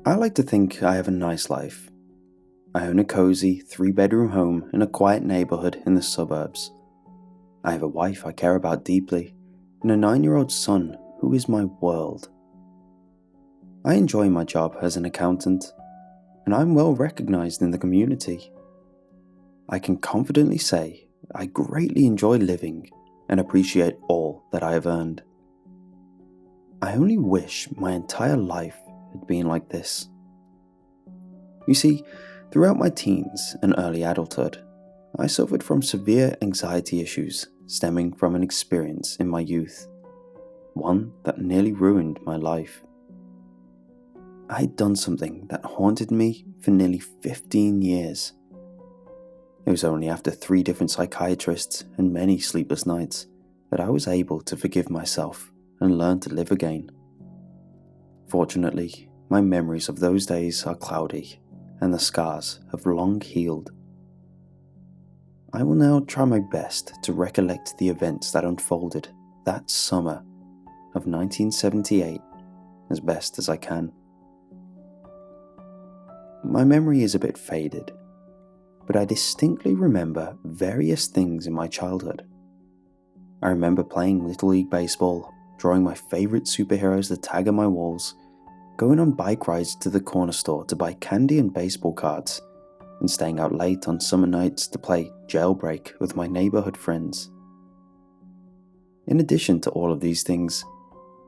I like to think I have a nice life. I own a cozy 3-bedroom home in a quiet neighborhood in the suburbs. I have a wife I care about deeply, and a 9-year-old son who is my world. I enjoy my job as an accountant, and I'm well recognized in the community. I can confidently say I greatly enjoy living and appreciate all that I have earned. I only wish my entire life had been like this. You see, throughout my teens and early adulthood, I suffered from severe anxiety issues stemming from an experience in my youth, one that nearly ruined my life. I had done something that haunted me for nearly 15 years. It was only after 3 different psychiatrists and many sleepless nights that I was able to forgive myself and learn to live again. Fortunately, my memories of those days are cloudy, and the scars have long healed. I will now try my best to recollect the events that unfolded that summer of 1978 as best as I can. My memory is a bit faded, but I distinctly remember various things in my childhood. I remember playing Little League Baseball, drawing my favorite superheroes to tag on my walls, going on bike rides to the corner store to buy candy and baseball cards, and staying out late on summer nights to play Jailbreak with my neighborhood friends. In addition to all of these things,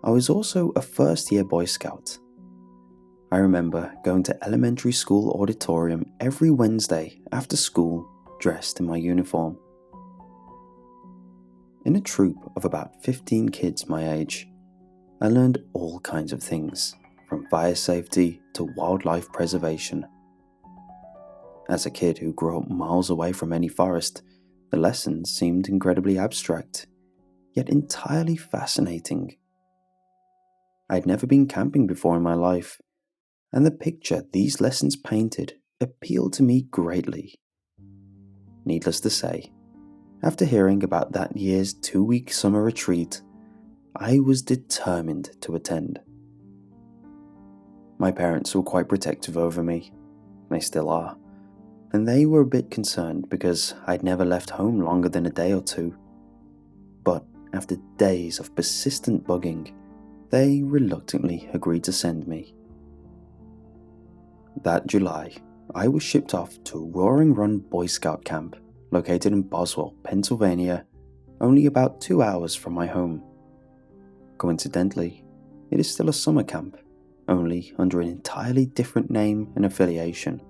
I was also a first-year Boy Scout. I remember going to elementary school auditorium every Wednesday after school dressed in my uniform. In a troop of about 15 kids my age, I learned all kinds of things, from fire safety to wildlife preservation. As a kid who grew up miles away from any forest, the lessons seemed incredibly abstract, yet entirely fascinating. I had never been camping before in my life, and the picture these lessons painted appealed to me greatly. Needless to say, after hearing about that year's 2-week summer retreat, I was determined to attend. My parents were quite protective over me. They still are. And they were a bit concerned because I'd never left home longer than a day or two. But after days of persistent bugging, they reluctantly agreed to send me. That July, I was shipped off to a Roaring Run Boy Scout camp located in Boswell, Pennsylvania, only about 2 hours from my home. Coincidentally, it is still a summer camp, only under an entirely different name and affiliation.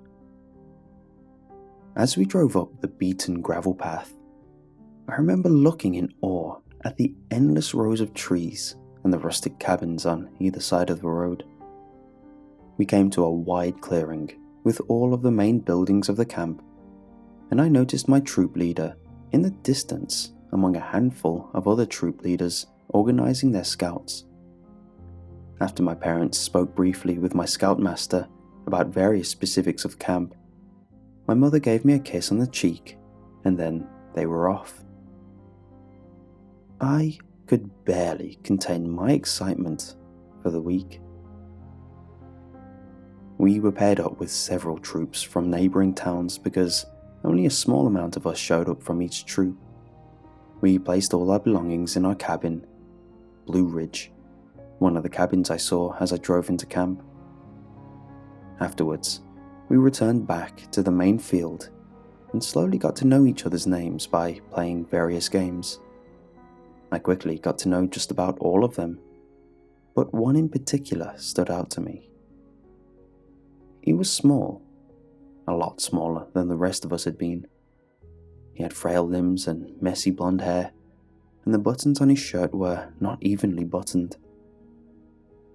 As we drove up the beaten gravel path, I remember looking in awe at the endless rows of trees and the rustic cabins on either side of the road. We came to a wide clearing with all of the main buildings of the camp, and I noticed my troop leader in the distance among a handful of other troop leaders organizing their scouts. After my parents spoke briefly with my scoutmaster about various specifics of camp, my mother gave me a kiss on the cheek, and then they were off. I could barely contain my excitement for the week. We were paired up with several troops from neighboring towns because only a small amount of us showed up from each troop. We placed all our belongings in our cabin, Blue Ridge, one of the cabins I saw as I drove into camp. Afterwards, we returned back to the main field and slowly got to know each other's names by playing various games. I quickly got to know just about all of them, but one in particular stood out to me. He was small, a lot smaller than the rest of us had been. He had frail limbs and messy blonde hair, and the buttons on his shirt were not evenly buttoned.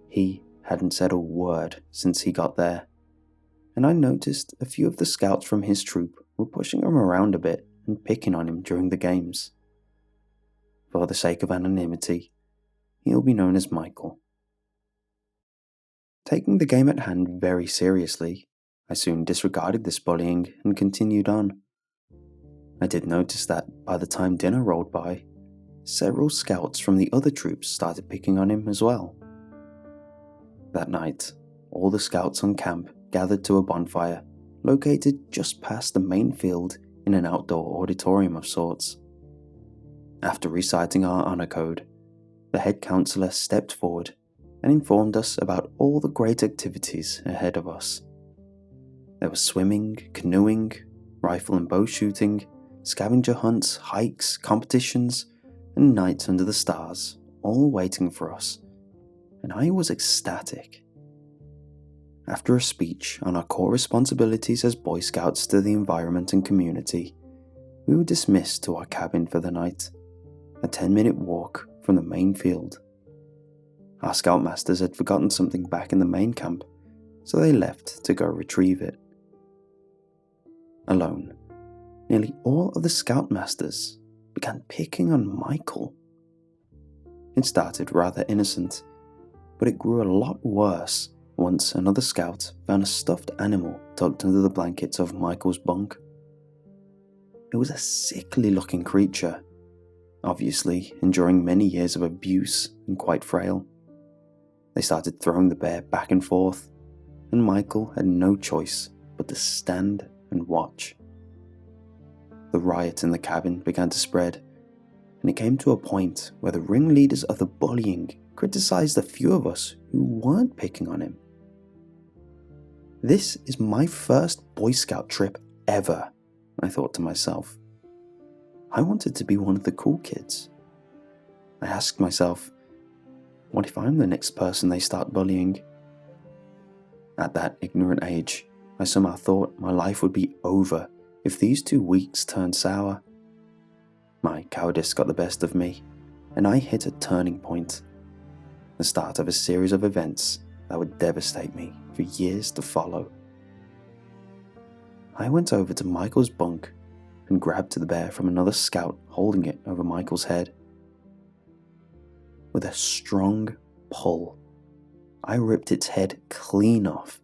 He hadn't said a word since he got there, and I noticed a few of the scouts from his troop were pushing him around a bit and picking on him during the games. For the sake of anonymity, he'll be known as Michael. Taking the game at hand very seriously, I soon disregarded this bullying and continued on. I did notice that by the time dinner rolled by, several scouts from the other troops started picking on him as well. That night, all the scouts on camp gathered to a bonfire located just past the main field in an outdoor auditorium of sorts. After reciting our honor code, the head counselor stepped forward and informed us about all the great activities ahead of us. There was swimming, canoeing, rifle and bow shooting, scavenger hunts, hikes, competitions, and nights under the stars, all waiting for us, and I was ecstatic. After a speech on our core responsibilities as Boy Scouts to the environment and community, we were dismissed to our cabin for the night, a 10-minute walk from the main field. Our scoutmasters had forgotten something back in the main camp, so they left to go retrieve it. Alone, nearly all of the scoutmasters began picking on Michael. It started rather innocent, but it grew a lot worse once another scout found a stuffed animal tucked under the blankets of Michael's bunk. It was a sickly looking creature, obviously enduring many years of abuse and quite frail. They started throwing the bear back and forth, and Michael had no choice but to stand and watch. The riot in the cabin began to spread, and it came to a point where the ringleaders of the bullying criticized the few of us who weren't picking on him. This is my first Boy Scout trip ever, I thought to myself. I wanted to be one of the cool kids. I asked myself, what if I'm the next person they start bullying? At that ignorant age, I somehow thought my life would be over if these 2 weeks turned sour. My cowardice got the best of me, and I hit a turning point, the start of a series of events that would devastate me for years to follow. I went over to Michael's bunk and grabbed the bear from another scout holding it over Michael's head. With a strong pull, I ripped its head clean off,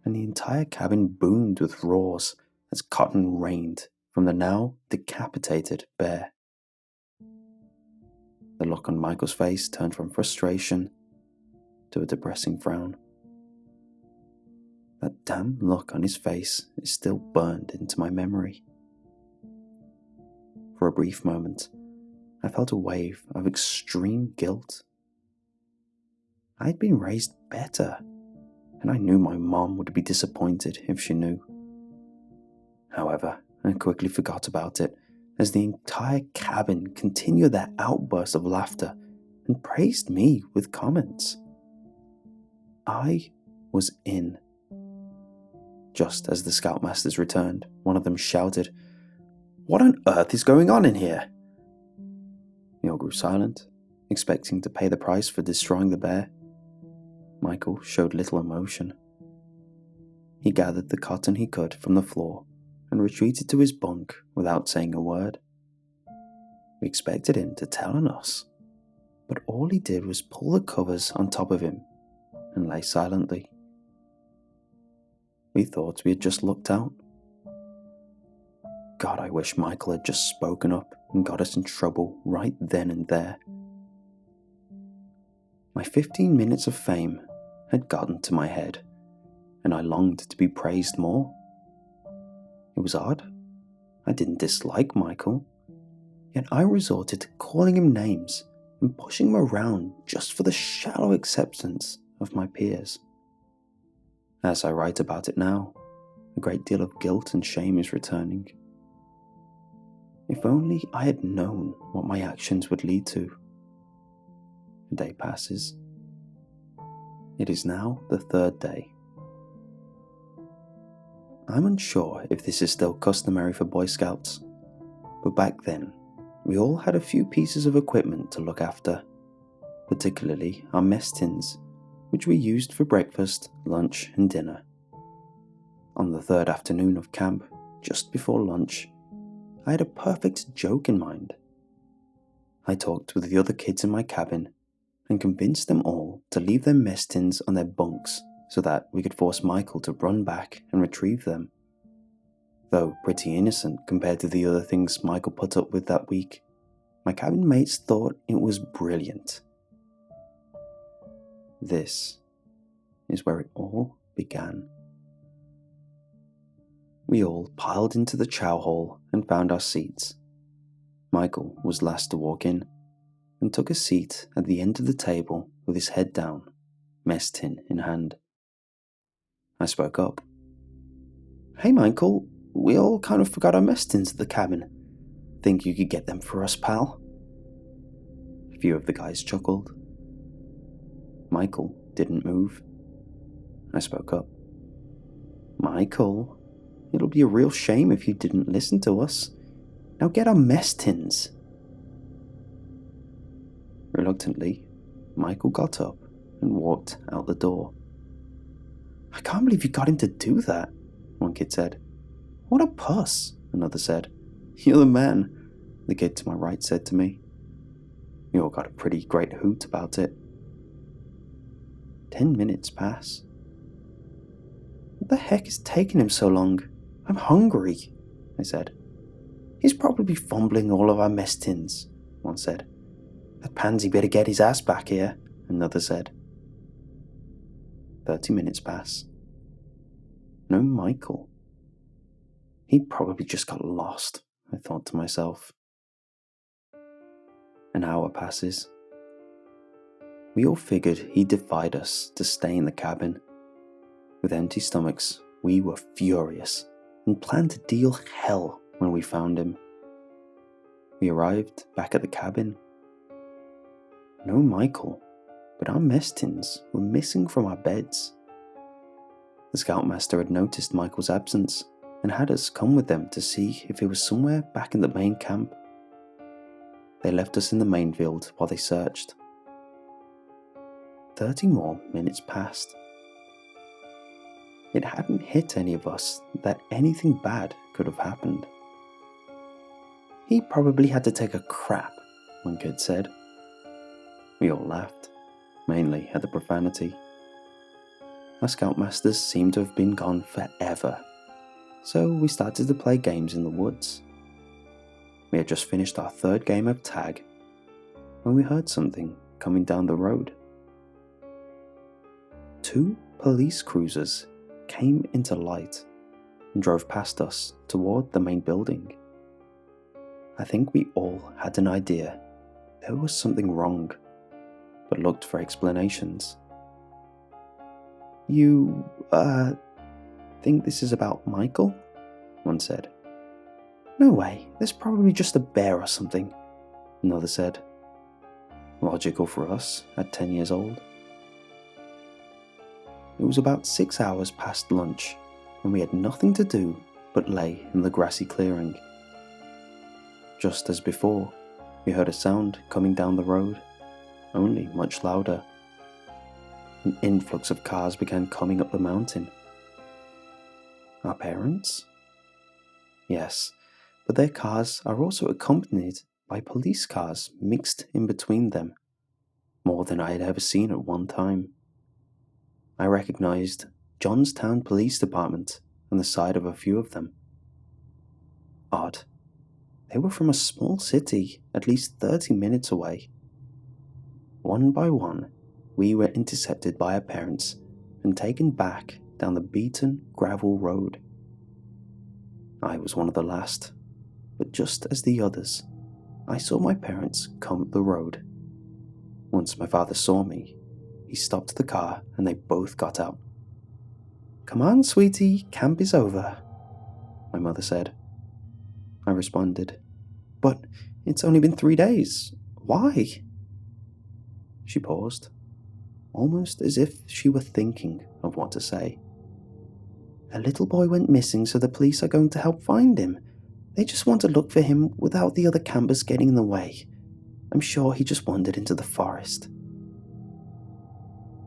and the entire cabin boomed with roars as cotton rained from the now decapitated bear. The look on Michael's face turned from frustration to a depressing frown. That damn look on his face is still burned into my memory. For a brief moment, I felt a wave of extreme guilt. I'd been raised better, and I knew my mom would be disappointed if she knew. However, I quickly forgot about it as the entire cabin continued their outburst of laughter and praised me with comments. I was in. Just as the scoutmasters returned, one of them shouted, "What on earth is going on in here?" They all grew silent, expecting to pay the price for destroying the bear. Michael showed little emotion. He gathered the cotton he could from the floor and retreated to his bunk without saying a word. We expected him to tell on us, but all he did was pull the covers on top of him and lay silently. We thought we had just looked out. God, I wish Michael had just spoken up and got us in trouble right then and there. My 15 minutes of fame had gotten to my head, and I longed to be praised more. It was odd. I didn't dislike Michael, yet I resorted to calling him names and pushing him around just for the shallow acceptance of my peers. As I write about it now, a great deal of guilt and shame is returning. If only I had known what my actions would lead to. A day passes. It is now the 3rd day. I'm unsure if this is still customary for Boy Scouts, but back then, we all had a few pieces of equipment to look after, particularly our mess tins, which we used for breakfast, lunch, and dinner. On the 3rd afternoon of camp, just before lunch, I had a perfect joke in mind. I talked with the other kids in my cabin and convinced them all to leave their mess tins on their bunks so that we could force Michael to run back and retrieve them. Though pretty innocent compared to the other things Michael put up with that week, my cabin mates thought it was brilliant. This is where it all began. We all piled into the chow hall and found our seats. Michael was last to walk in and took a seat at the end of the table with his head down, mess tin in hand. I spoke up. "Hey Michael, we all kind of forgot our mess tins at the cabin. Think you could get them for us, pal?" A few of the guys chuckled. Michael didn't move. I spoke up. "Michael, it'll be a real shame if you didn't listen to us. Now get our mess tins." Reluctantly, Michael got up and walked out the door. "I can't believe you got him to do that," one kid said. "What a puss," another said. "You're the man," the kid to my right said to me. We all got a pretty great hoot about it. 10 minutes pass. "What the heck is taking him so long? I'm hungry," I said. "He's probably fumbling all of our mess tins," one said. "That pansy better get his ass back here," another said. 30 minutes pass. No Michael. He probably just got lost, I thought to myself. An hour passes. We all figured he defied us to stay in the cabin. With empty stomachs, we were furious and planned to deal hell when we found him. We arrived back at the cabin. No Michael, but our mess tins were missing from our beds. The scoutmaster had noticed Michael's absence and had us come with them to see if he was somewhere back in the main camp. They left us in the main field while they searched. 30 more minutes passed. It hadn't hit any of us that anything bad could have happened. "He probably had to take a crap," one kid said. We all laughed, mainly at the profanity. Our scoutmasters seemed to have been gone forever, so we started to play games in the woods. We had just finished our third game of tag when we heard something coming down the road. 2 police cruisers came into light and drove past us toward the main building. I think we all had an idea there was something wrong, but looked for explanations. "You, think this is about Michael?" one said. "No way, there's probably just a bear or something," another said. Logical for us at 10 years old. It was about 6 hours past lunch, and we had nothing to do but lay in the grassy clearing. Just as before, we heard a sound coming down the road, only much louder. An influx of cars began coming up the mountain. Our parents? Yes, but their cars are also accompanied by police cars mixed in between them, more than I had ever seen at one time. I recognized Johnstown Police Department on the side of a few of them. Odd. They were from a small city at least 30 minutes away. One by one, we were intercepted by our parents and taken back down the beaten gravel road. I was one of the last, but just as the others, I saw my parents come up the road. Once my father saw me, he stopped the car and they both got out. "Come on, sweetie, camp is over," my mother said. I responded, "But it's only been 3 days. Why?" She paused, almost as if she were thinking of what to say. "A little boy went missing, so the police are going to help find him. They just want to look for him without the other campers getting in the way. I'm sure he just wandered into the forest."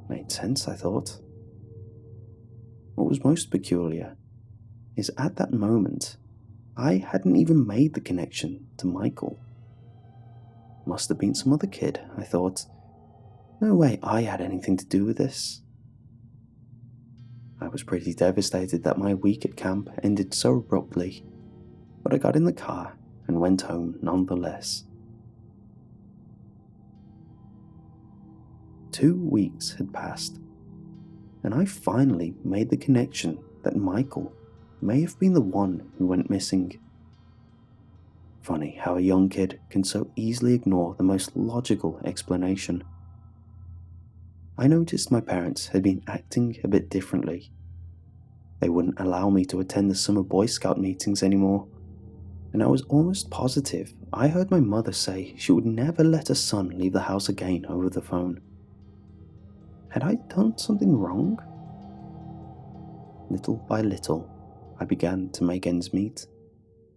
Made sense, I thought. What was most peculiar is at that moment, I hadn't even made the connection to Michael. Must have been some other kid, I thought. No way I had anything to do with this. I was pretty devastated that my week at camp ended so abruptly, but I got in the car and went home nonetheless. 2 weeks had passed, and I finally made the connection that Michael may have been the one who went missing. Funny how a young kid can so easily ignore the most logical explanation. I noticed my parents had been acting a bit differently. They wouldn't allow me to attend the summer Boy Scout meetings anymore, and I was almost positive I heard my mother say she would never let her son leave the house again over the phone. Had I done something wrong? Little by little, I began to make ends meet,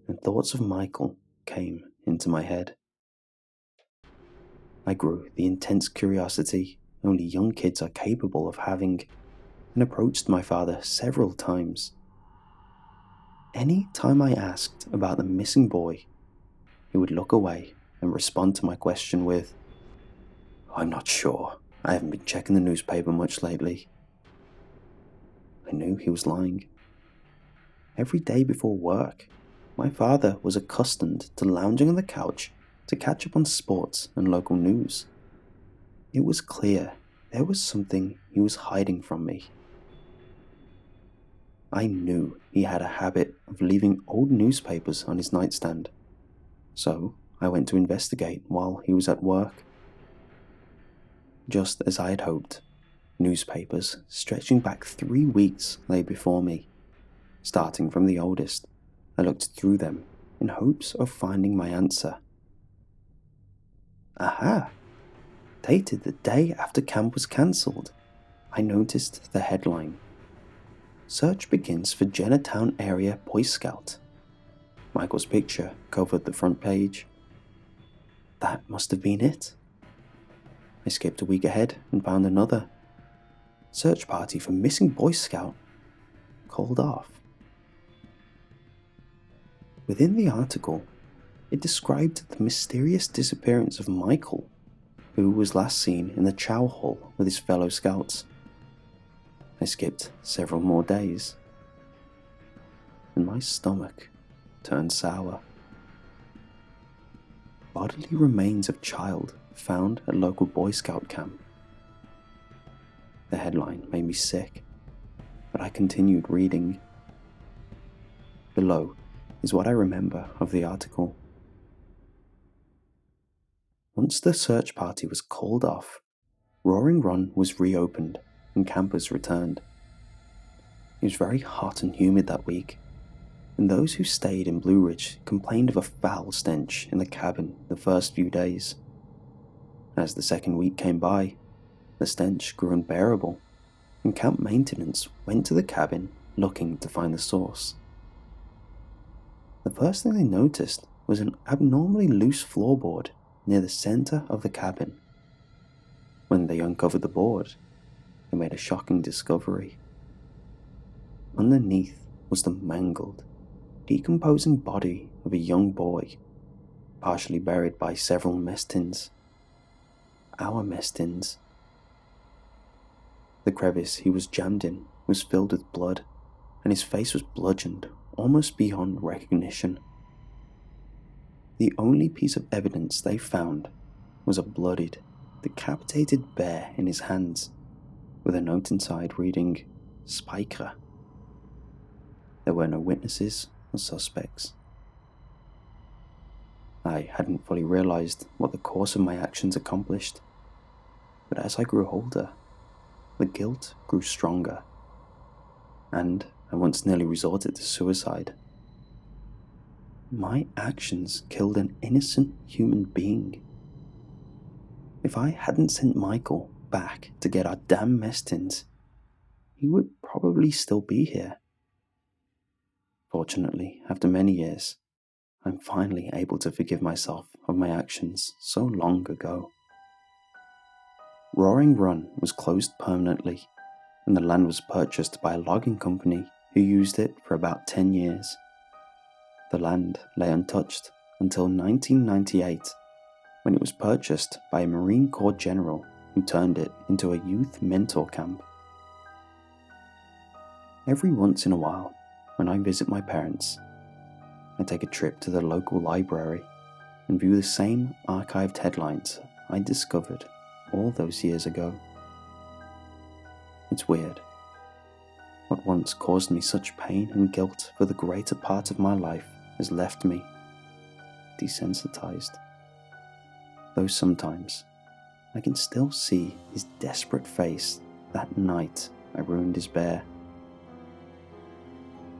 and thoughts of Michael came into my head. I grew the intense curiosity only young kids are capable of having, and approached my father several times. Any time I asked about the missing boy, he would look away and respond to my question with, "I'm not sure. I haven't been checking the newspaper much lately." I knew he was lying. Every day before work, my father was accustomed to lounging on the couch to catch up on sports and local news. It was clear there was something he was hiding from me. I knew he had a habit of leaving old newspapers on his nightstand, so I went to investigate while he was at work. Just as I had hoped, newspapers stretching back 3 weeks lay before me. Starting from the oldest, I looked through them in hopes of finding my answer. Aha! Dated the day after camp was cancelled, I noticed the headline. Search begins for Jennertown area Boy Scout. Michael's picture covered the front page. That must have been it. I skipped a week ahead and found another. Search party for missing Boy Scout. Called off. Within the article, it described the mysterious disappearance of Michael, who was last seen in the chow hall with his fellow scouts. I skipped several more days, and my stomach turned sour. Bodily remains of child found at local Boy Scout camp. The headline made me sick, but I continued reading. Below is what I remember of the article. Once the search party was called off, Roaring Run was reopened and campers returned. It was very hot and humid that week, and those who stayed in Blue Ridge complained of a foul stench in the cabin the first few days. As the second week came by, the stench grew unbearable, and camp maintenance went to the cabin looking to find the source. The first thing they noticed was an abnormally loose floorboard near the center of the cabin. When they uncovered the board, they made a shocking discovery. Underneath was the mangled, decomposing body of a young boy, partially buried by several mess tins. Our mess tins. The crevice he was jammed in was filled with blood, and his face was bludgeoned almost beyond recognition. The only piece of evidence they found was a bloodied, decapitated bear in his hands, with a note inside reading, "Spyker." There were no witnesses or suspects. I hadn't fully realized what the course of my actions accomplished, but as I grew older, the guilt grew stronger, and I once nearly resorted to suicide. My actions killed an innocent human being. If I hadn't sent Michael back to get our damn mess tins, he would probably still be here. Fortunately, after many years, I'm finally able to forgive myself of my actions so long ago. Roaring Run was closed permanently, and the land was purchased by a logging company who used it for about 10 years. The land lay untouched until 1998, when it was purchased by a Marine Corps general who turned it into a youth mentor camp. Every once in a while, when I visit my parents, I take a trip to the local library and view the same archived headlines I discovered all those years ago. It's weird, What once caused me such pain and guilt for the greater part of my life has left me desensitized. Though sometimes I can still see his desperate face that night I ruined his bear.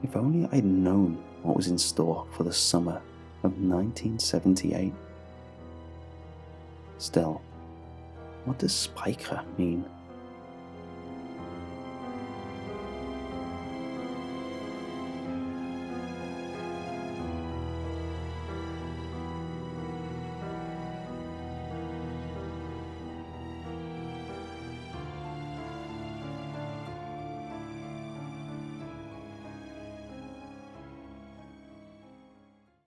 If only I'd known what was in store for the summer of 1978. Still, what does Spiker mean?